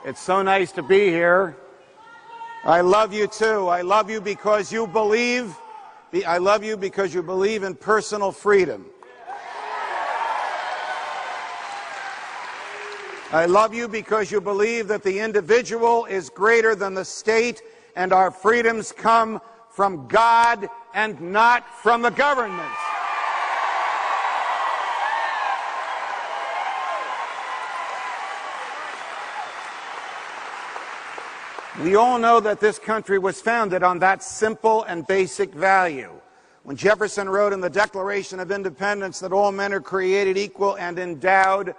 It's so nice to be here. I love you too. I love you because you believe. I love you because you believe in personal freedom. I love you because you believe that the individual is greater than the state and our freedoms come from God and not from the government. We all know that this country was founded on that simple and basic value. When Jefferson wrote in the Declaration of Independence that all men are created equal and endowed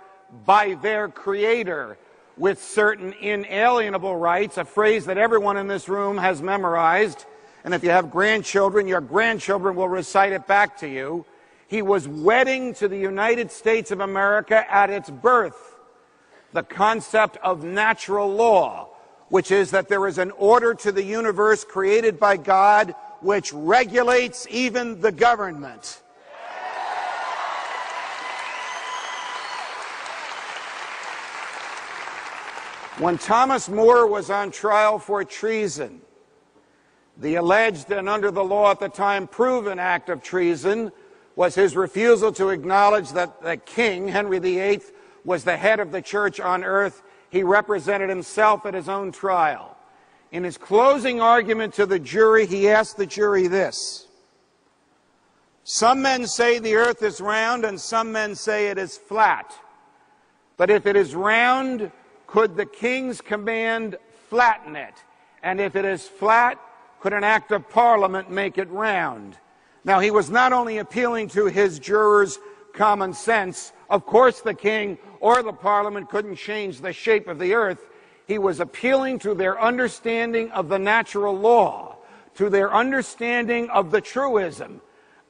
by their Creator with certain inalienable rights, a phrase that everyone in this room has memorized, and if you have grandchildren, your grandchildren will recite it back to you. He was wedding to the United States of America at its birth the concept of natural law, which is that there is an order to the universe created by God which regulates even the government. When Thomas More was on trial for treason, the alleged and under the law at the time proven act of treason was his refusal to acknowledge that the king, Henry VIII, was the head of the church on earth. He represented himself at his own trial. In his closing argument to the jury, he asked the jury this: some men say the earth is round and some men say it is flat. But if it is round, could the king's command flatten it? And if it is flat, could an act of parliament make it round? Now, he was not only appealing to his jurors' common sense. Of course, the king or the parliament couldn't change the shape of the earth. He was appealing to their understanding of the natural law, to their understanding of the truism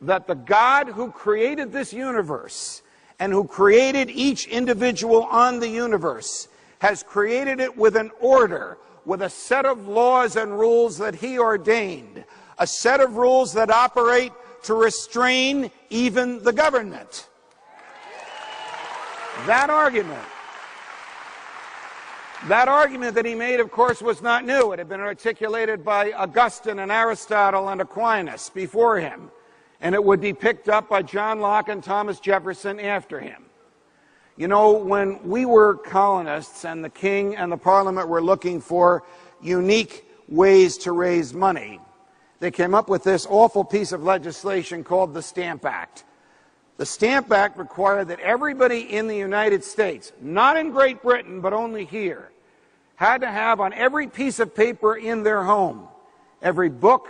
that the God who created this universe and who created each individual on the universe has created it with an order, with a set of laws and rules that he ordained, a set of rules that operate to restrain even the government. That argument that he made, of course, was not new. It had been articulated by Augustine and Aristotle and Aquinas before him, and it would be picked up by John Locke and Thomas Jefferson after him. You know, when we were colonists and the king and the parliament were looking for unique ways to raise money, they came up with this awful piece of legislation called the Stamp Act. The Stamp Act required that everybody in the United States, not in Great Britain, but only here, had to have on every piece of paper in their home, every book,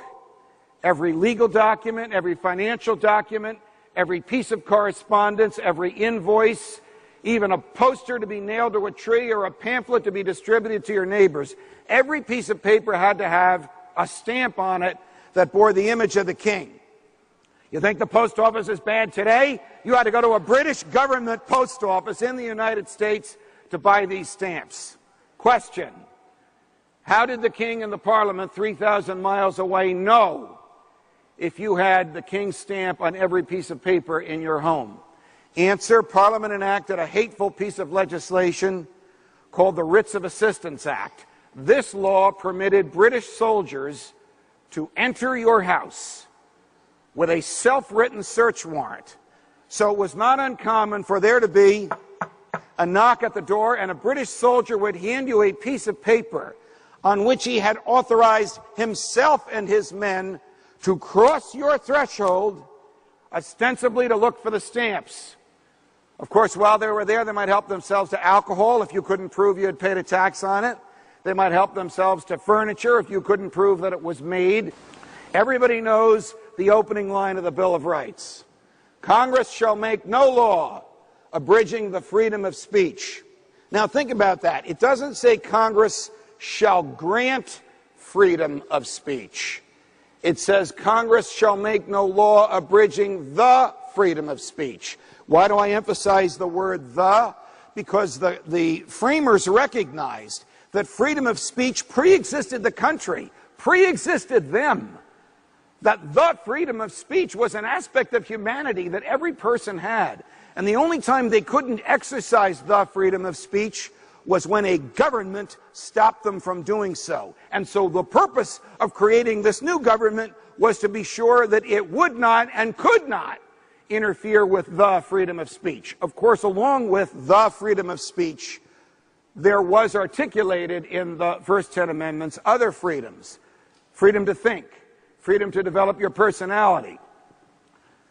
every legal document, every financial document, every piece of correspondence, every invoice, even a poster to be nailed to a tree or a pamphlet to be distributed to your neighbors. Every piece of paper had to have a stamp on it that bore the image of the king. You think the post office is bad today? You had to go to a British government post office in the United States to buy these stamps. Question: how did the king and the parliament 3,000 miles away know if you had the king's stamp on every piece of paper in your home? Answer: Parliament enacted a hateful piece of legislation called the Writs of Assistance Act. This law permitted British soldiers to enter your house with a self-written search warrant. So it was not uncommon for there to be a knock at the door and a British soldier would hand you a piece of paper on which he had authorized himself and his men to cross your threshold, ostensibly to look for the stamps. Of course, while they were there, they might help themselves to alcohol if you couldn't prove you had paid a tax on it. They might help themselves to furniture if you couldn't prove that it was made. Everybody knows the opening line of the Bill of Rights. Congress shall make no law abridging the freedom of speech. Now think about that. It doesn't say Congress shall grant freedom of speech. It says Congress shall make no law abridging the freedom of speech. Why do I emphasize the word the? Because the framers recognized that freedom of speech pre-existed the country, pre-existed them. That the freedom of speech was an aspect of humanity that every person had. And the only time they couldn't exercise the freedom of speech was when a government stopped them from doing so. And so the purpose of creating this new government was to be sure that it would not and could not interfere with the freedom of speech. Of course, along with the freedom of speech, there was articulated in the first 10 amendments other freedoms. Freedom to think, freedom to develop your personality.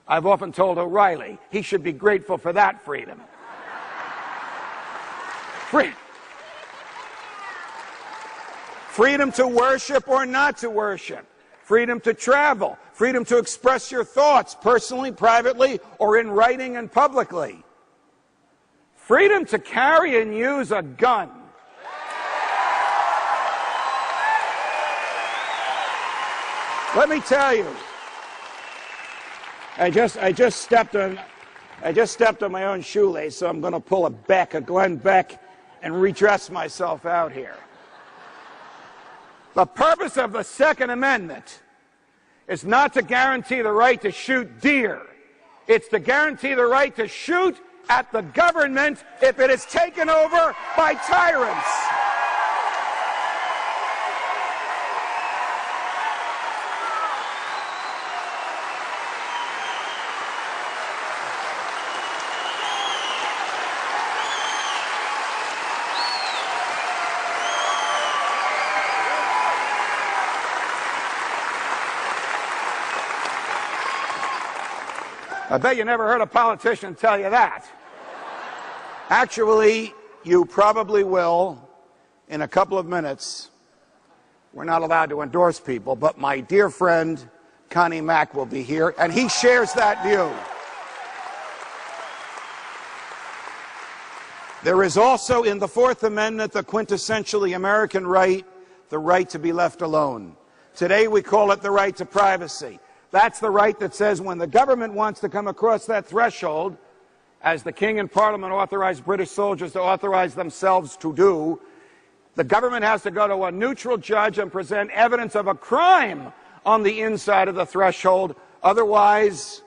I've often told O'Reilly he should be grateful for that freedom. Freedom to worship or not to worship. Freedom to travel. Freedom to express your thoughts personally, privately, or in writing and publicly. Freedom to carry and use a gun. Let me tell you, I just stepped on my own shoelace, so I'm going to pull a Glenn Beck and redress myself out here. The purpose of the Second Amendment is not to guarantee the right to shoot deer. It's to guarantee the right to shoot at the government if it is taken over by tyrants. I bet you never heard a politician tell you that. Actually, you probably will in a couple of minutes. We're not allowed to endorse people, but my dear friend Connie Mack will be here, and he shares that view. There is also in the Fourth Amendment the quintessentially American right, the right to be left alone. Today we call it the right to privacy. That's the right that says when the government wants to come across that threshold, as the King and Parliament authorized British soldiers to authorize themselves to do, the government has to go to a neutral judge and present evidence of a crime on the inside of the threshold. Otherwise,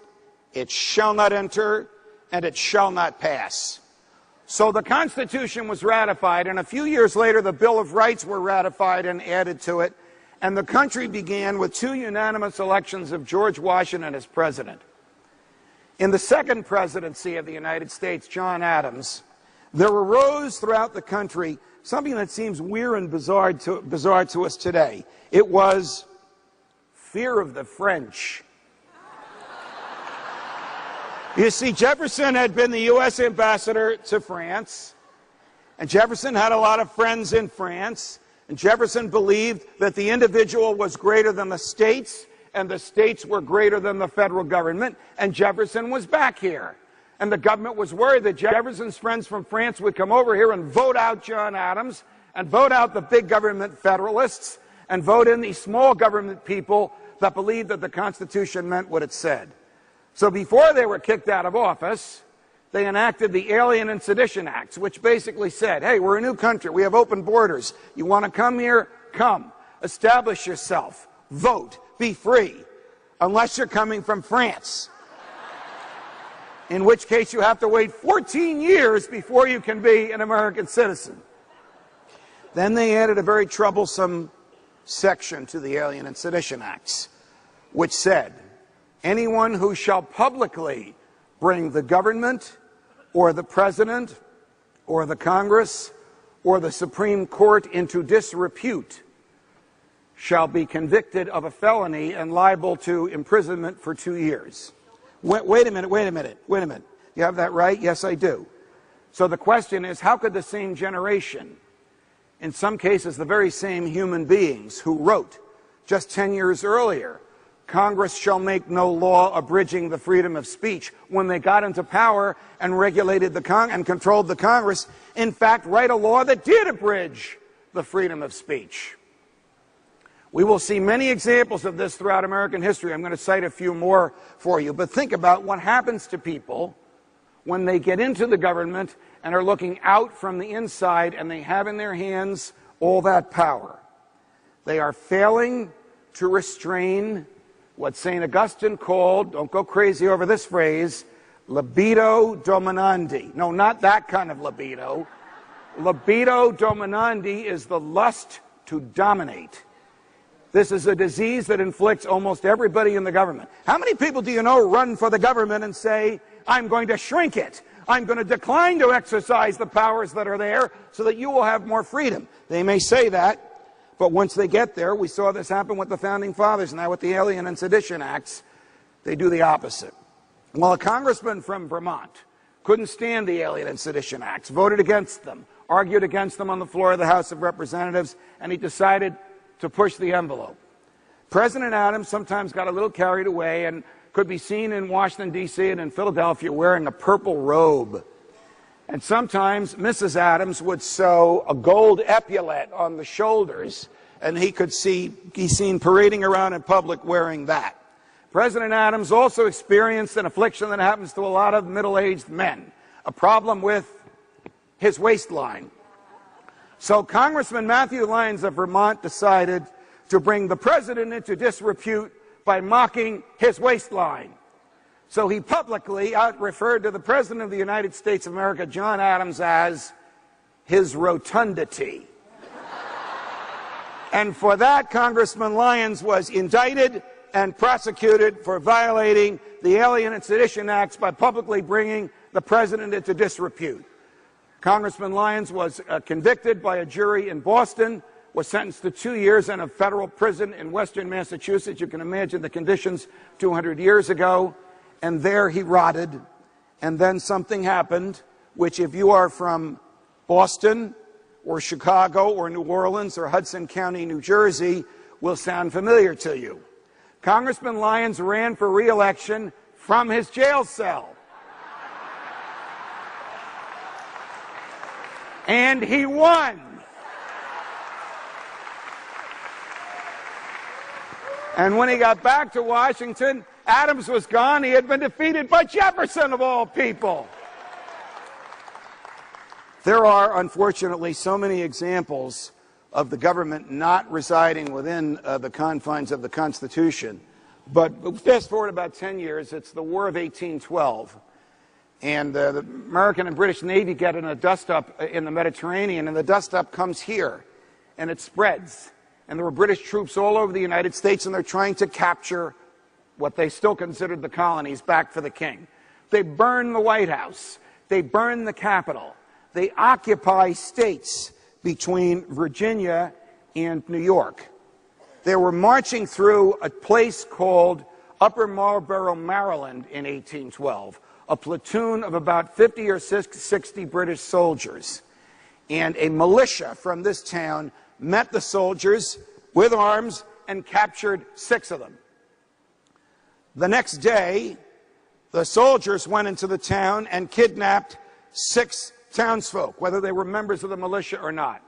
it shall not enter and it shall not pass. So the Constitution was ratified, and a few years later the Bill of Rights were ratified and added to it. And the country began with 2 unanimous elections of George Washington as president. In the second presidency of the United States, John Adams, there arose throughout the country something that seems weird and bizarre to us today. It was fear of the French. You see, Jefferson had been the U.S. ambassador to France, and Jefferson had a lot of friends in France. And Jefferson believed that the individual was greater than the states, and the states were greater than the federal government, and Jefferson was back here. And the government was worried that Jefferson's friends from France would come over here and vote out John Adams, and vote out the big government federalists, and vote in these small government people that believed that the Constitution meant what it said. So before they were kicked out of office, they enacted the Alien and Sedition Acts, which basically said, hey, we're a new country, we have open borders. You want to come here? Come. Establish yourself. Vote. Be free. Unless you're coming from France. In which case you have to wait 14 years before you can be an American citizen. Then they added a very troublesome section to the Alien and Sedition Acts, which said, anyone who shall publicly bring the government or the president or the Congress or the Supreme Court into disrepute shall be convicted of a felony and liable to imprisonment for 2 years. Wait a minute. You have that right? Yes, I do. So the question is, how could the same generation, in some cases the very same human beings who wrote just 10 years earlier, Congress shall make no law abridging the freedom of speech, when they got into power and regulated and controlled the Congress, in fact, write a law that did abridge the freedom of speech? We will see many examples of this throughout American history. I'm going to cite a few more for you. But think about what happens to people when they get into the government and are looking out from the inside and they have in their hands all that power. They are failing to restrain what St. Augustine called, don't go crazy over this phrase, libido dominandi. No, not that kind of libido. Libido dominandi is the lust to dominate. This is a disease that inflicts almost everybody in the government. How many people do you know run for the government and say, I'm going to shrink it. I'm going to decline to exercise the powers that are there so that you will have more freedom. They may say that, but once they get there, we saw this happen with the Founding Fathers. Now with the Alien and Sedition Acts, they do the opposite. Well, a congressman from Vermont couldn't stand the Alien and Sedition Acts, voted against them, argued against them on the floor of the House of Representatives, and he decided to push the envelope. President Adams sometimes got a little carried away and could be seen in Washington, D.C. and in Philadelphia wearing a purple robe. And sometimes Mrs. Adams would sew a gold epaulette on the shoulders, and he could be seen parading around in public wearing that. President Adams also experienced an affliction that happens to a lot of middle-aged men, a problem with his waistline. So Congressman Matthew Lyons of Vermont decided to bring the president into disrepute by mocking his waistline. So he publicly referred to the President of the United States of America, John Adams, as his rotundity. And for that, Congressman Lyons was indicted and prosecuted for violating the Alien and Sedition Acts by publicly bringing the president into disrepute. Congressman Lyons was convicted by a jury in Boston, was sentenced to 2 years in a federal prison in western Massachusetts. You can imagine the conditions 200 years ago. And there he rotted. And then something happened, which if you are from Boston or Chicago or New Orleans or Hudson County, New Jersey, will sound familiar to you. Congressman Lyons ran for re-election from his jail cell. And he won. And when he got back to Washington, Adams was gone. He had been defeated by Jefferson, of all people. There are, unfortunately, so many examples of the government not residing within the confines of the Constitution. But fast forward about 10 years, it's the War of 1812. And the American and British Navy get in a dust-up in the Mediterranean, and the dust-up comes here, and it spreads. And there were British troops all over the United States, and they're trying to capture what they still considered the colonies back for the king. They burn the White House. They burn the Capitol. They occupy states between Virginia and New York. They were marching through a place called Upper Marlborough, Maryland in 1812. A platoon of about 50 or 60 British soldiers. And a militia from this town met the soldiers with arms and captured 6 of them. The next day, the soldiers went into the town and kidnapped 6 townsfolk, whether they were members of the militia or not.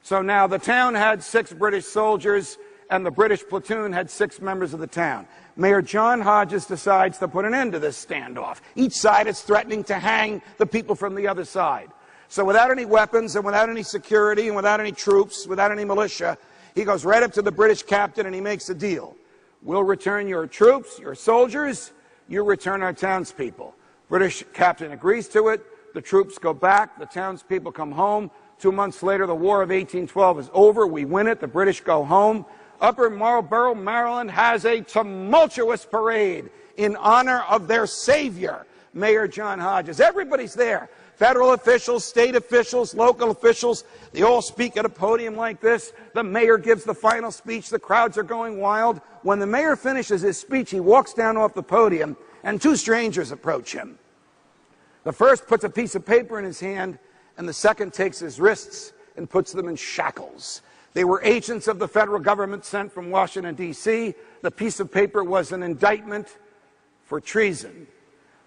So now the town had 6 British soldiers, and the British platoon had 6 members of the town. Mayor John Hodges decides to put an end to this standoff. Each side is threatening to hang the people from the other side. So without any weapons and without any security and without any troops, without any militia, he goes right up to the British captain and he makes a deal. We'll return your troops, your soldiers, you return our townspeople. British captain agrees to it. The troops go back. The townspeople come home. 2 months later, the War of 1812 is over. We win it. The British go home. Upper Marlborough, Maryland has a tumultuous parade in honor of their savior, Mayor John Hodges. Everybody's there. Federal officials, state officials, local officials, they all speak at a podium like this. The mayor gives the final speech. The crowds are going wild. When the mayor finishes his speech, he walks down off the podium, and 2 strangers approach him. The first puts a piece of paper in his hand, and the second takes his wrists and puts them in shackles. They were agents of the federal government sent from Washington, D.C. The piece of paper was an indictment for treason,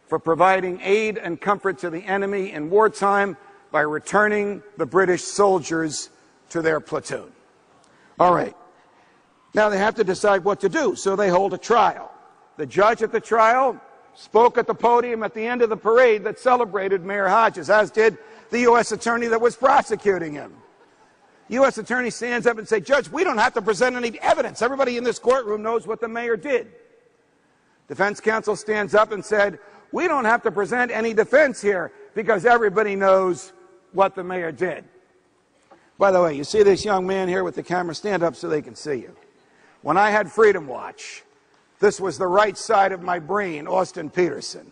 for providing aid and comfort to the enemy in wartime by returning the British soldiers to their platoon. All right. Now they have to decide what to do, so they hold a trial. The judge at the trial spoke at the podium at the end of the parade that celebrated Mayor Hodges, as did the U.S. attorney that was prosecuting him. U.S. attorney stands up and says, Judge, we don't have to present any evidence. Everybody in this courtroom knows what the mayor did. Defense counsel stands up and said, we don't have to present any defense here because everybody knows what the mayor did. By the way, you see this young man here with the camera? Stand up so they can see you. When I had Freedom Watch, this was the right side of my brain, Austin Peterson.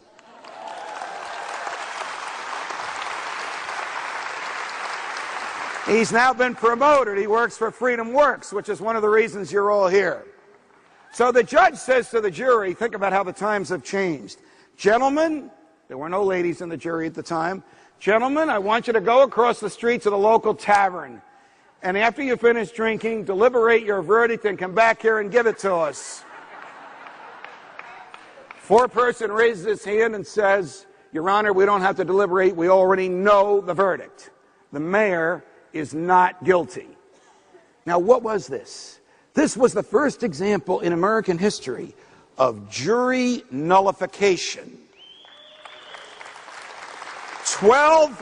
He's now been promoted. He works for Freedom Works, which is one of the reasons you're all here. So the judge says to the jury, think about how the times have changed. Gentlemen, there were no ladies in the jury at the time. Gentlemen, I want you to go across the street to the local tavern. And after you finish drinking, deliberate your verdict and come back here and give it to us. Foreperson raises his hand and says, Your Honor, we don't have to deliberate. We already know the verdict. The mayor is not guilty. Now, what was this? This was the first example in American history of jury nullification. 12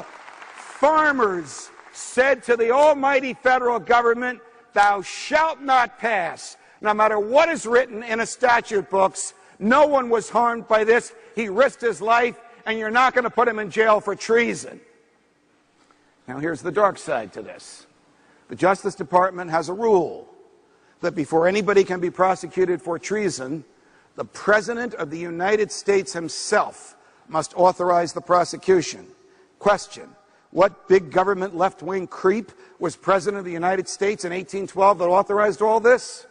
farmers said to the almighty federal government, thou shalt not pass. No matter what is written in a statute books, no one was harmed by this. He risked his life, and you're not going to put him in jail for treason. Now, here's the dark side to this. The Justice Department has a rule that before anybody can be prosecuted for treason, the President of the United States himself must authorize the prosecution. Question: what big government left-wing creep was President of the United States in 1812 that authorized all this?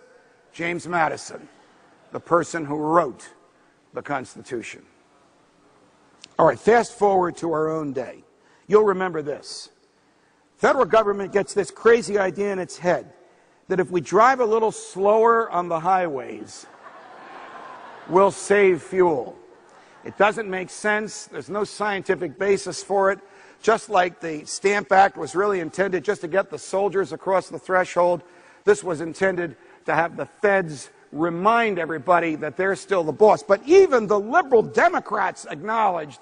James Madison, the person who wrote the Constitution. All right, fast forward to our own day. You'll remember this. Federal government gets this crazy idea in its head that if we drive a little slower on the highways, we'll save fuel. It doesn't make sense. There's no scientific basis for it. Just like the Stamp Act was really intended just to get the soldiers across the threshold, this was intended to have the feds remind everybody that they're still the boss. But even the liberal Democrats acknowledged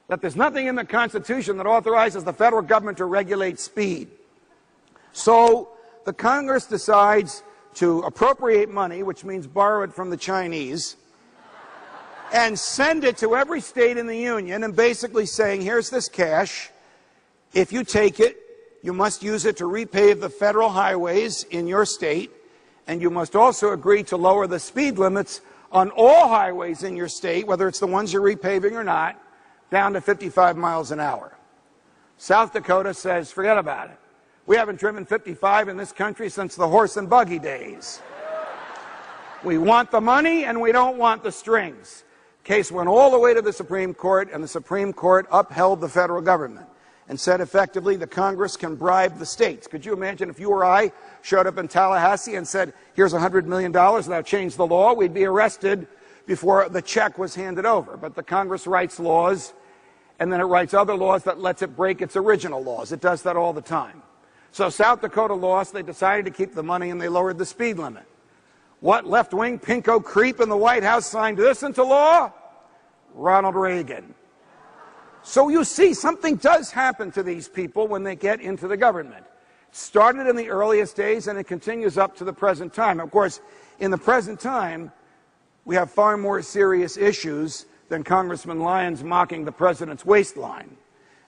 that there's nothing in the Constitution that authorizes the federal government to regulate speed. So the Congress decides to appropriate money, which means borrow it from the Chinese, and send it to every state in the union, and basically saying, here's this cash. If you take it, you must use it to repave the federal highways in your state, and you must also agree to lower the speed limits on all highways in your state, whether it's the ones you're repaving or not, down to 55 miles an hour. South Dakota says, forget about it. We haven't driven 55 in this country since the horse and buggy days. We want the money and we don't want the strings. Case went all the way to the Supreme Court, and the Supreme Court upheld the federal government and said effectively the Congress can bribe the states. Could you imagine if you or I showed up in Tallahassee and said, here's $100 million, now change the law? We'd be arrested before the check was handed over. But the Congress writes laws, and then it writes other laws that lets it break its original laws. It does that all the time. So South Dakota lost. They decided to keep the money, and they lowered the speed limit. What left-wing pinko creep in the White House signed this into law? Ronald Reagan. So you see, something does happen to these people when they get into the government. It started in the earliest days, and it continues up to the present time. Of course, in the present time, we have far more serious issues than Congressman Lyons mocking the president's waistline,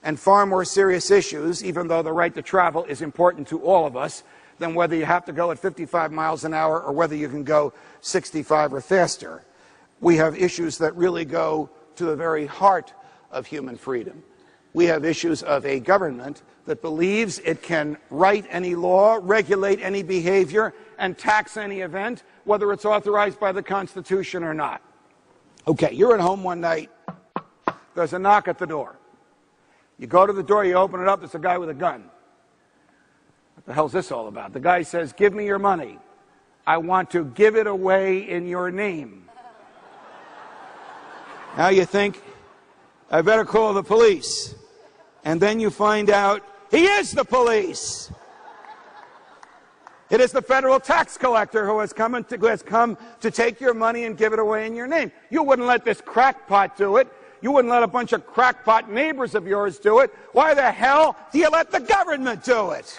and far more serious issues, even though the right to travel is important to all of us, than whether you have to go at 55 miles an hour or whether you can go 65 or faster. We have issues that really go to the very heart of human freedom. We have issues of a government that believes it can write any law, regulate any behavior, and tax any event, whether it's authorized by the Constitution or not. Okay, you're at home one night. There's a knock at the door. You go to the door, you open it up, there's a guy with a gun. What the hell's this all about? The guy says, give me your money. I want to give it away in your name. Now you think, I better call the police. And then you find out he is the police. It is the federal tax collector who has come to take your money and give it away in your name. You wouldn't let this crackpot do it. You wouldn't let a bunch of crackpot neighbors of yours do it. Why the hell do you let the government do it?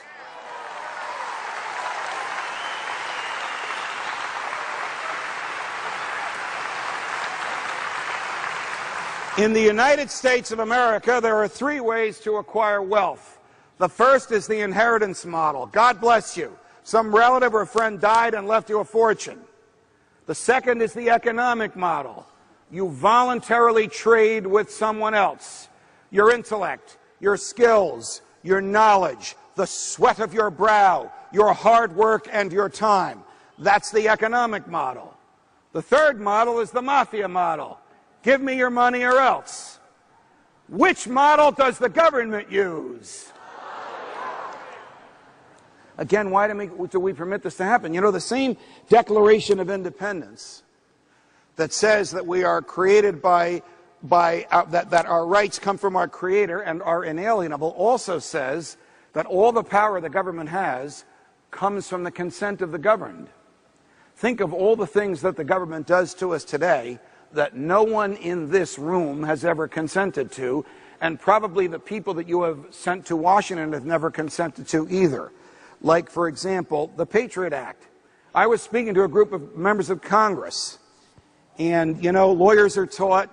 In the United States of America, there are three ways to acquire wealth. The first is the inheritance model. God bless you. Some relative or friend died and left you a fortune. The second is the economic model. You voluntarily trade with someone else. Your intellect, your skills, your knowledge, the sweat of your brow, your hard work and your time. That's the economic model. The third model is the mafia model. Give me your money or else. Which model does the government use? Again, why do we permit this to happen? You know, the same Declaration of Independence that says that we are created that our rights come from our Creator and are inalienable also says that all the power the government has comes from the consent of the governed. Think of all the things that the government does to us today that no one in this room has ever consented to, and probably the people that you have sent to Washington have never consented to either. Like, for example, the Patriot Act. I was speaking to a group of members of Congress, and, you know, lawyers are taught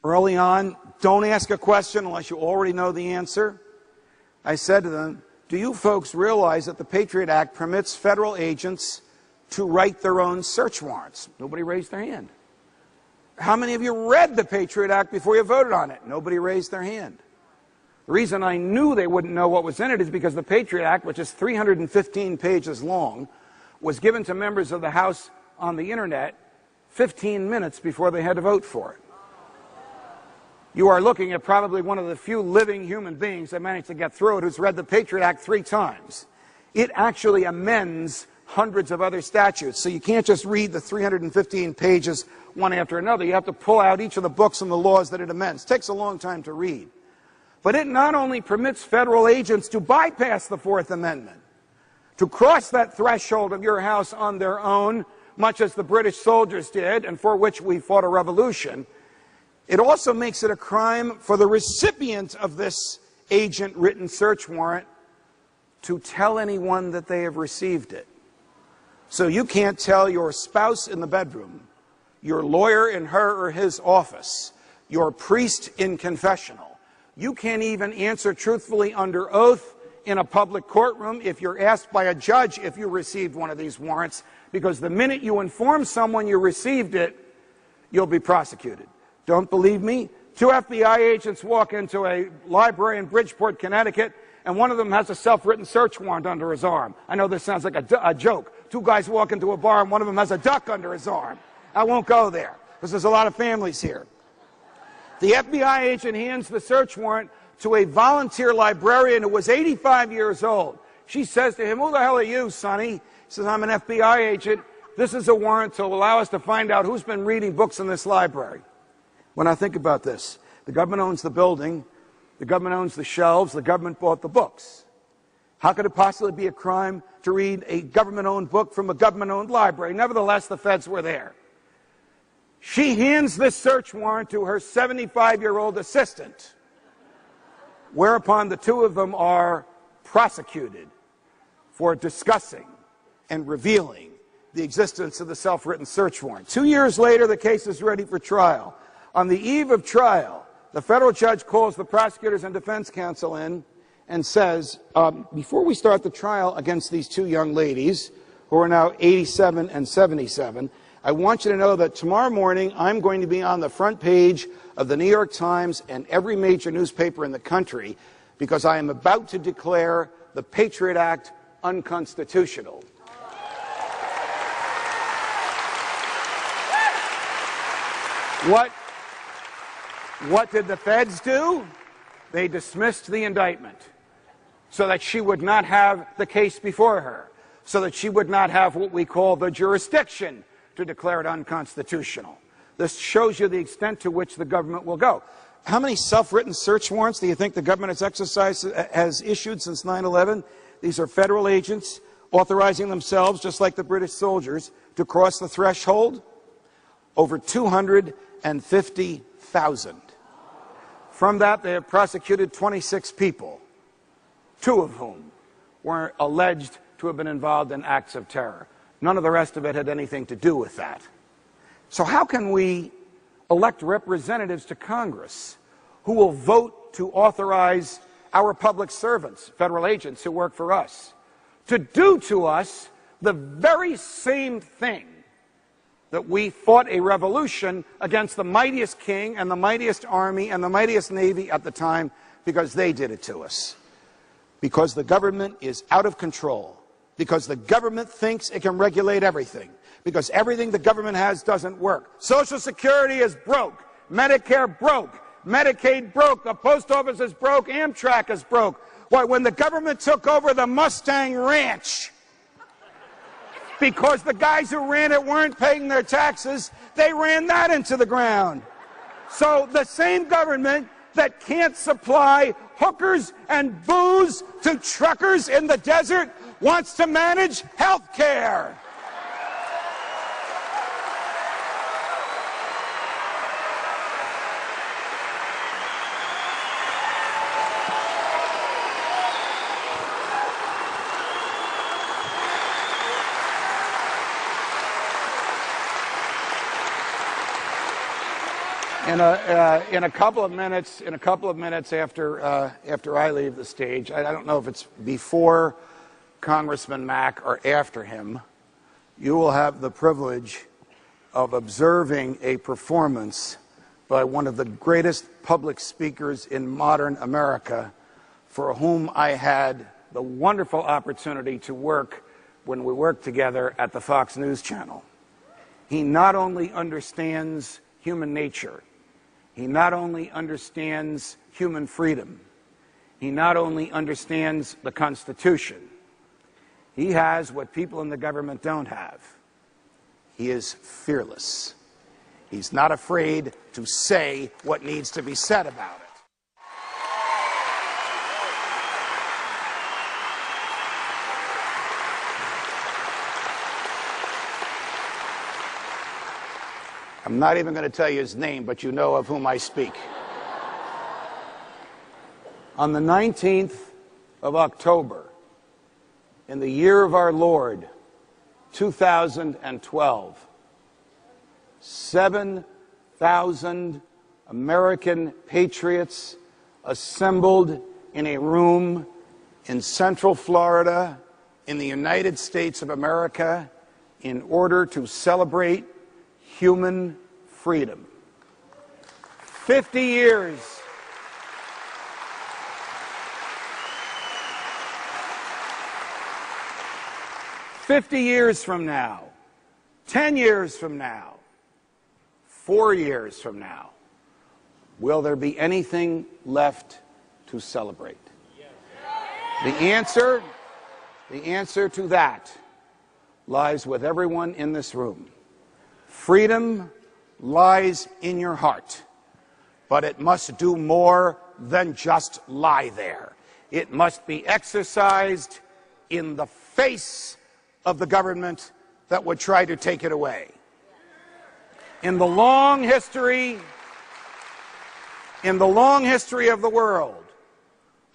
early on, don't ask a question unless you already know the answer. I said to them, do you folks realize that the Patriot Act permits federal agents to write their own search warrants? Nobody raised their hand. How many of you read the Patriot Act before you voted on it? Nobody raised their hand. The reason I knew they wouldn't know what was in it is because the Patriot Act, which is 315 pages long, was given to members of the House on the internet 15 minutes before they had to vote for it. You are looking at probably one of the few living human beings that managed to get through it who's read the Patriot Act 3 times. It actually amends hundreds of other statutes, so you can't just read the 315 pages one after another. You have to pull out each of the books and the laws that it amends. It takes a long time to read. But it not only permits federal agents to bypass the Fourth Amendment, to cross that threshold of your house on their own, much as the British soldiers did, and for which we fought a revolution, it also makes it a crime for the recipient of this agent-written search warrant to tell anyone that they have received it. So you can't tell your spouse in the bedroom, your lawyer in her or his office, your priest in confessional. You can't even answer truthfully under oath in a public courtroom if you're asked by a judge if you received one of these warrants, because the minute you inform someone you received it, you'll be prosecuted. Don't believe me? 2 FBI agents walk into a library in Bridgeport, Connecticut, and one of them has a self-written search warrant under his arm. I know this sounds like a joke. 2 guys walk into a bar and one of them has a duck under his arm. I won't go there, because there's a lot of families here. The FBI agent hands the search warrant to a volunteer librarian who was 85 years old. She says to him, who the hell are you, sonny? He says, I'm an FBI agent. This is a warrant to allow us to find out who's been reading books in this library. When I think about this, the government owns the building, the government owns the shelves, the government bought the books. How could it possibly be a crime to read a government-owned book from a government-owned library? Nevertheless, the feds were there. She hands this search warrant to her 75-year-old assistant, whereupon the 2 of them are prosecuted for discussing and revealing the existence of the self-written search warrant. 2 years later, the case is ready for trial. On the eve of trial, the federal judge calls the prosecutors and defense counsel in and says, before we start the trial against these 2 young ladies, who are now 87 and 77, I want you to know that tomorrow morning I'm going to be on the front page of the New York Times and every major newspaper in the country because I am about to declare the Patriot Act unconstitutional. What did the feds do? They dismissed the indictment so that she would not have the case before her, so that she would not have what we call the jurisdiction to declare it unconstitutional. This shows you the extent to which the government will go. How many self-written search warrants do you think the government has issued since 9/11? These are federal agents authorizing themselves, just like the British soldiers, to cross the threshold. Over 250,000. From that, they have prosecuted 26 people, 2 of whom were alleged to have been involved in acts of terror. None of the rest of it had anything to do with that. So how can we elect representatives to Congress who will vote to authorize our public servants, federal agents who work for us, to do to us the very same thing that we fought a revolution against the mightiest king and the mightiest army and the mightiest navy at the time, because they did it to us. Because the government is out of control. Because the government thinks it can regulate everything. Because everything the government has doesn't work. Social Security is broke. Medicare broke. Medicaid broke. The post office is broke. Amtrak is broke. Why, when the government took over the Mustang Ranch, because the guys who ran it weren't paying their taxes, they ran that into the ground. So the same government that can't supply hookers and booze to truckers in the desert wants to manage health care. In a couple of minutes after I leave the stage, I don't know if it's before Congressman Mack or after him, you will have the privilege of observing a performance by one of the greatest public speakers in modern America, for whom I had the wonderful opportunity to work when we worked together at the Fox News Channel. He not only understands human nature, he not only understands human freedom, he not only understands the Constitution, he has what people in the government don't have. He is fearless. He's not afraid to say what needs to be said about it. I'm not even going to tell you his name, but you know of whom I speak. On the 19th of October, in the year of our Lord, 2012, 7,000 American patriots assembled in a room in Central Florida, in the United States of America, in order to celebrate human freedom. 50 years. 50 years from now, 10 years from now, 4 years from now, will there be anything left to celebrate? The answer to that lies with everyone in this room. Freedom lies in your heart, but it must do more than just lie there. It must be exercised in the face of the government that would try to take it away. In the long history of the world,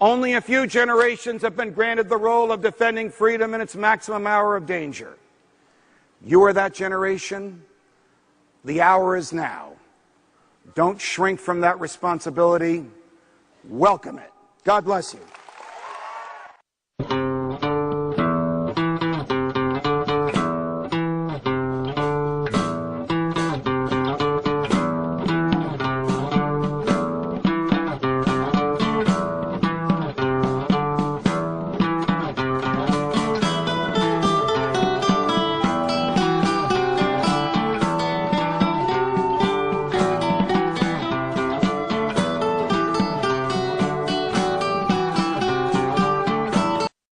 only a few generations have been granted the role of defending freedom in its maximum hour of danger. You are that generation. The hour is now. Don't shrink from that responsibility. Welcome it. God bless you.